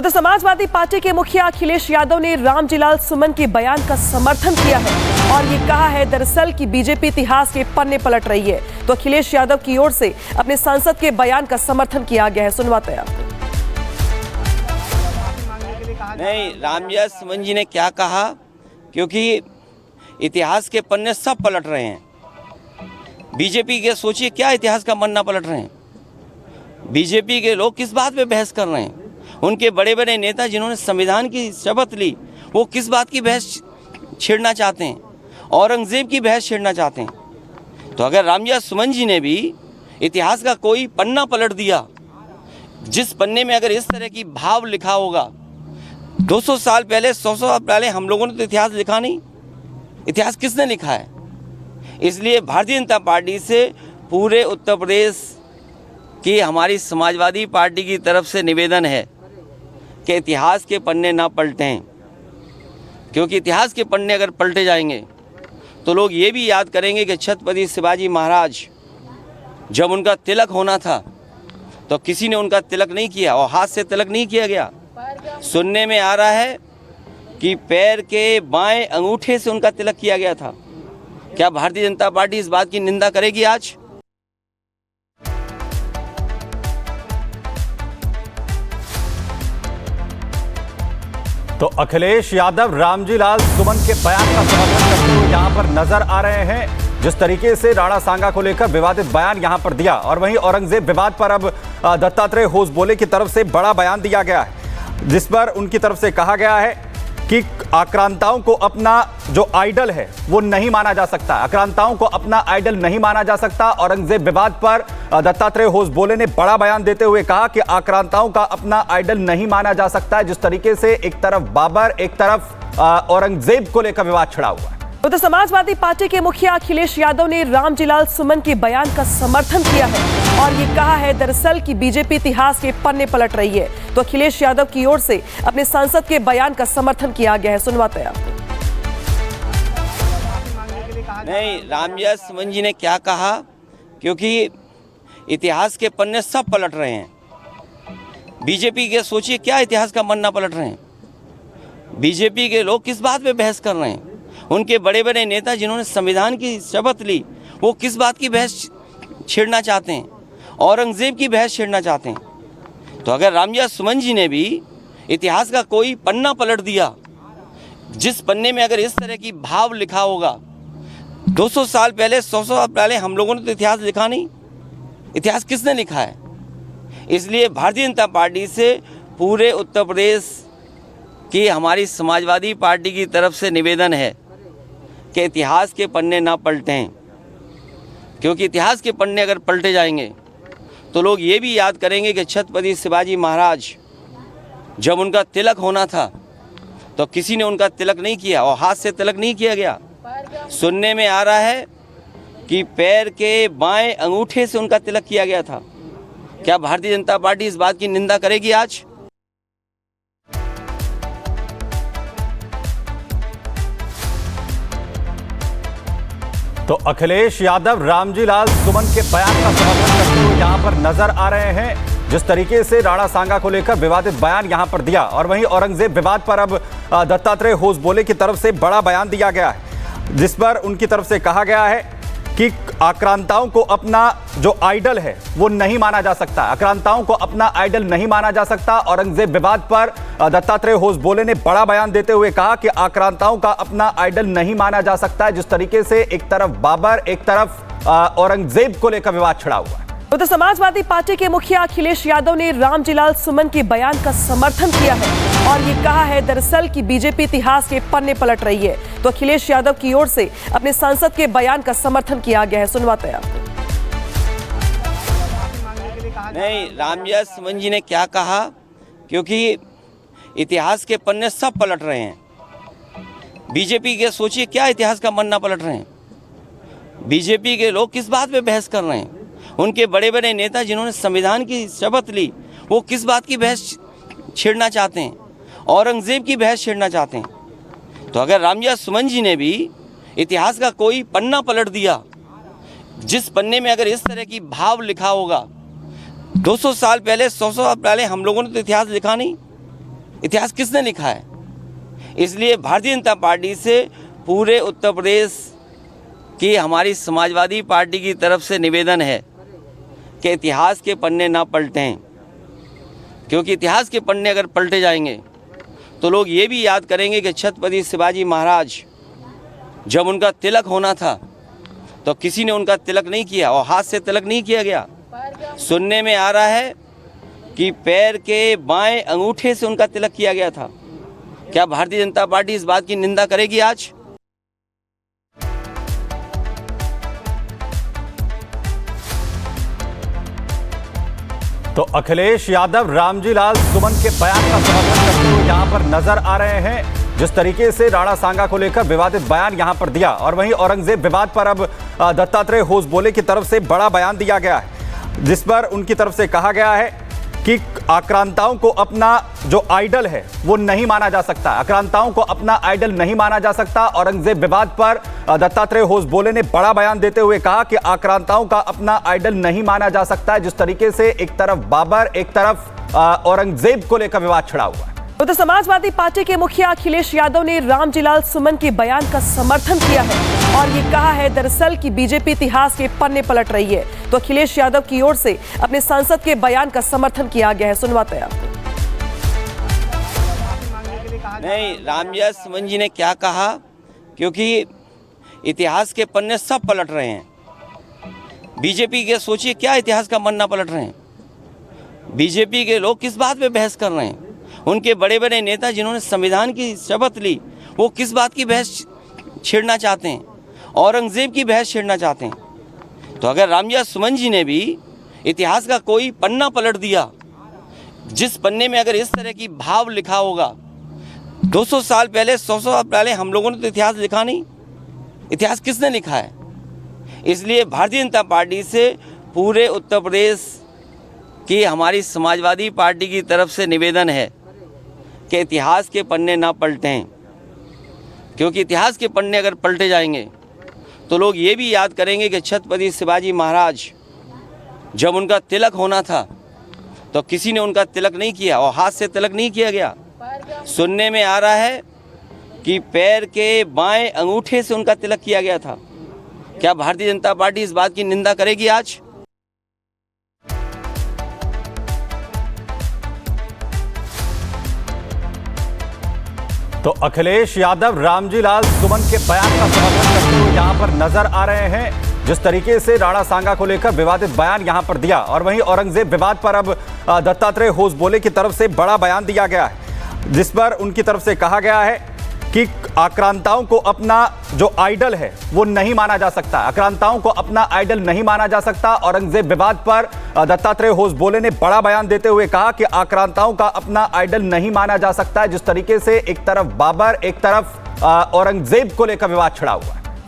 उधर समाजवादी पार्टी के मुखिया अखिलेश यादव ने रामजीलाल सुमन के बयान का समर्थन किया है और ये कहा है दरअसल कि बीजेपी इतिहास के पन्ने पलट रही है। तो अखिलेश यादव की ओर से अपने सांसद के बयान का समर्थन किया गया है। सुनवाते हैं आपको। नहीं, रामजीलाल सुमन जी ने क्या कहा, क्योंकि इतिहास के पन्ने सब पलट रहे हैं। बीजेपी के सोचिए क्या इतिहास का पन्ना पलट रहे हैं। बीजेपी के लोग किस बात पे बहस कर रहे हैं। उनके बड़े बड़े नेता जिन्होंने संविधान की शपथ ली, वो किस बात की बहस छेड़ना चाहते हैं, औरंगजेब की बहस छेड़ना चाहते हैं। तो अगर रामजीलाल सुमन जी ने भी इतिहास का कोई पन्ना पलट दिया, जिस पन्ने में अगर इस तरह की भाव लिखा होगा, 200 साल पहले 100 साल पहले हम लोगों ने तो इतिहास लिखा नहीं। इतिहास किसने लिखा है? इसलिए भारतीय जनता पार्टी से पूरे उत्तर प्रदेश की हमारी समाजवादी पार्टी की तरफ से निवेदन है कि इतिहास के पन्ने ना पलटें, क्योंकि इतिहास के पन्ने अगर पलटे जाएंगे तो लोग ये भी याद करेंगे कि छत्रपति शिवाजी महाराज जब उनका तिलक होना था तो किसी ने उनका तिलक नहीं किया और हाथ से तिलक नहीं किया गया। सुनने में आ रहा है कि पैर के बाएं अंगूठे से उनका तिलक किया गया था। क्या भारतीय जनता पार्टी इस बात की निंदा करेगी आज? तो अखिलेश यादव रामजीलाल सुमन के बयान का समर्थन करते हुए यहां पर नजर आ रहे हैं। जिस तरीके से राणा सांगा को लेकर विवादित बयान यहां पर दिया, और वहीं औरंगजेब विवाद पर अब दत्तात्रेय होसबोले की तरफ से बड़ा बयान दिया गया है, जिस पर उनकी तरफ से कहा गया है कि आक्रांताओं को अपना जो आइडल है वो नहीं माना जा सकता। आक्रांताओं को अपना आइडल नहीं माना जा सकता। औरंगजेब विवाद पर दत्तात्रेय होसबोले ने बड़ा बयान देते हुए कहा कि आक्रांताओं का अपना आइडल नहीं माना जा सकता है। जिस तरीके से एक तरफ बाबर, एक तरफ औरंगजेब को लेकर विवाद छिड़ा हुआ है। उधर समाजवादी पार्टी के मुखिया अखिलेश यादव ने रामजीलाल सुमन के बयान का समर्थन किया है और ये कहा है दरअसल कि बीजेपी इतिहास के पन्ने पलट रही है। तो अखिलेश यादव की ओर से अपने सांसद के बयान का समर्थन किया गया है। सुनवाते हैं आपको। नहीं, रामजीलाल सुमन जी ने क्या कहा, क्योंकि इतिहास के पन्ने सब पलट रहे हैं। बीजेपी के सोचिए क्या इतिहास का पन्ना पलट रहे हैं। बीजेपी के लोग किस बात पे बहस कर रहे हैं। उनके बड़े बड़े नेता जिन्होंने संविधान की शपथ ली, वो किस बात की बहस छेड़ना चाहते हैं, औरंगजेब की बहस छेड़ना चाहते हैं। तो अगर रामजीलाल सुमन जी ने भी इतिहास का कोई पन्ना पलट दिया, जिस पन्ने में अगर इस तरह की भाव लिखा होगा, 200 साल पहले 100 साल पहले हम लोगों ने तो इतिहास लिखा नहीं। इतिहास किसने लिखा है? इसलिए भारतीय जनता पार्टी से पूरे उत्तर प्रदेश की हमारी समाजवादी पार्टी की तरफ से निवेदन है कि इतिहास के पन्ने ना पलटें, क्योंकि इतिहास के पन्ने अगर पलटे जाएंगे तो लोग ये भी याद करेंगे कि छत्रपति शिवाजी महाराज जब उनका तिलक होना था तो किसी ने उनका तिलक नहीं किया और हाथ से तिलक नहीं किया गया। सुनने में आ रहा है कि पैर के बाएं अंगूठे से उनका तिलक किया गया था। क्या भारतीय जनता पार्टी इस बात की निंदा करेगी आज? तो अखिलेश यादव रामजीलाल सुमन के बयान का समर्थन करते हुए यहां पर नजर आ रहे हैं। जिस तरीके से राणा सांगा को लेकर विवादित बयान यहां पर दिया, और वहीं औरंगजेब विवाद पर अब दत्तात्रेय होसबोले की तरफ से बड़ा बयान दिया गया है, जिस पर उनकी तरफ से कहा गया है कि आक्रांताओं को अपना जो आइडल है वो नहीं माना जा सकता। आक्रांताओं को अपना आइडल नहीं माना जा सकता। औरंगजेब विवाद पर दत्तात्रेय होसबोले ने बड़ा बयान देते हुए कहा कि आक्रांताओं का अपना आइडल नहीं माना जा सकता है। जिस तरीके से एक तरफ बाबर, एक तरफ औरंगजेब को लेकर विवाद छिड़ा हुआ है। उधर समाजवादी पार्टी के मुखिया अखिलेश यादव ने रामजीलाल सुमन के बयान का समर्थन किया है और ये कहा है दरअसल कि बीजेपी इतिहास के पन्ने पलट रही है। तो अखिलेश यादव की ओर से अपने सांसद के बयान का समर्थन किया गया है। सुनवाते हैं आपको। नहीं, रामजीलाल सुमन जी ने क्या कहा, क्योंकि इतिहास के पन्ने सब पलट रहे हैं। बीजेपी के सोचिए क्या इतिहास का पन्ना पलट रहे हैं। बीजेपी के लोग किस बात पे बहस कर रहे हैं। उनके बड़े बड़े नेता जिन्होंने संविधान की शपथ ली, वो किस बात की बहस छेड़ना चाहते हैं, औरंगजेब की बहस छेड़ना चाहते हैं। तो अगर रामजीलाल सुमन जी ने भी इतिहास का कोई पन्ना पलट दिया, जिस पन्ने में अगर इस तरह की भाव लिखा होगा, 200 साल पहले 100 साल पहले हम लोगों ने तो इतिहास लिखा नहीं। इतिहास किसने लिखा है? इसलिए भारतीय जनता पार्टी से पूरे उत्तर प्रदेश की हमारी समाजवादी पार्टी की तरफ से निवेदन है कि इतिहास के पन्ने ना पलटें, क्योंकि इतिहास के पन्ने अगर पलटे जाएंगे तो लोग ये भी याद करेंगे कि छत्रपति शिवाजी महाराज जब उनका तिलक होना था तो किसी ने उनका तिलक नहीं किया और हाथ से तिलक नहीं किया गया। सुनने में आ रहा है कि पैर के बाएं अंगूठे से उनका तिलक किया गया था। क्या भारतीय जनता पार्टी इस बात की निंदा करेगी आज? तो अखिलेश यादव रामजी लाल सुमन के बयान का समर्थन करते हुए यहां पर नजर आ रहे हैं। जिस तरीके से राणा सांगा को लेकर विवादित बयान यहां पर दिया और वहीं औरंगजेब विवाद पर अब दत्तात्रेय होसबोले की तरफ से बड़ा बयान दिया गया है, जिस पर उनकी तरफ से कहा गया है कि आक्रांताओं को अपना जो आइडल है वो नहीं माना जा सकता। आक्रांताओं को अपना आइडल नहीं माना जा सकता। औरंगजेब विवाद पर दत्तात्रेय होसबोले ने बड़ा बयान देते हुए कहा कि आक्रांताओं का अपना आइडल नहीं माना जा सकता। जिस तरीके से एक तरफ बाबर, एक तरफ औरंगजेब को लेकर विवाद छिड़ा हुआ है। तो समाजवादी पार्टी के मुखिया अखिलेश यादव ने रामजी लाल सुमन के बयान का समर्थन किया है और ये कहा है दरअसल कि बीजेपी इतिहास के पन्ने पलट रही है। तो अखिलेश यादव की ओर से अपने सांसद के बयान का समर्थन किया गया है। सुनवाते हैं आपको। नहीं, रामजी सुमन जी ने क्या कहा, क्योंकि इतिहास के पन्ने सब पलट रहे हैं। बीजेपी के सोचिए क्या इतिहास का पन्ना पलट रहे हैं। बीजेपी के लोग किस बात पे बहस कर रहे हैं? उनके बड़े बड़े नेता जिन्होंने संविधान की शपथ ली वो किस बात की बहस छेड़ना चाहते हैं? औरंगजेब की बहस छेड़ना चाहते हैं। तो अगर रामजी सुमन जी ने भी इतिहास का कोई पन्ना पलट दिया, जिस पन्ने में अगर इस तरह की भाव लिखा होगा, 200 साल पहले, 100 साल पहले हम लोगों ने तो इतिहास लिखा नहीं। इतिहास किसने लिखा है? इसलिए भारतीय जनता पार्टी से पूरे उत्तर प्रदेश की हमारी समाजवादी पार्टी की तरफ से निवेदन है कि इतिहास के पन्ने ना पलटें, क्योंकि इतिहास के पन्ने अगर पलटे जाएंगे तो लोग ये भी याद करेंगे कि छत्रपति शिवाजी महाराज जब उनका तिलक होना था तो किसी ने उनका तिलक नहीं किया और हाथ से तिलक नहीं किया गया। सुनने में आ रहा है कि पैर के बाएं अंगूठे से उनका तिलक किया गया था। क्या भारतीय जनता पार्टी इस बात की निंदा करेगी आज? तो अखिलेश यादव रामजी लाल सुमन के बयान का समर्थन करते हुए यहां पर नजर आ रहे हैं। जिस तरीके से राणा सांगा को लेकर विवादित बयान यहां पर दिया और वहीं औरंगजेब विवाद पर अब दत्तात्रेय होसबोले की तरफ से बड़ा बयान दिया गया है, जिस पर उनकी तरफ से कहा गया है कि आक्रांताओं को अपना जो आइडल है वो नहीं माना जा सकता। आक्रांताओं को अपना आइडल नहीं माना जा सकता। औरंगजेब विवाद पर दत्तात्रेय होसबोले ने बड़ा बयान देते हुए कहा कि आक्रांताओं का अपना आइडल नहीं माना जा सकता। जिस तरीके से एक तरफ बाबर, एक तरफ औरंगजेब को लेकर विवाद छिड़ा हुआ है।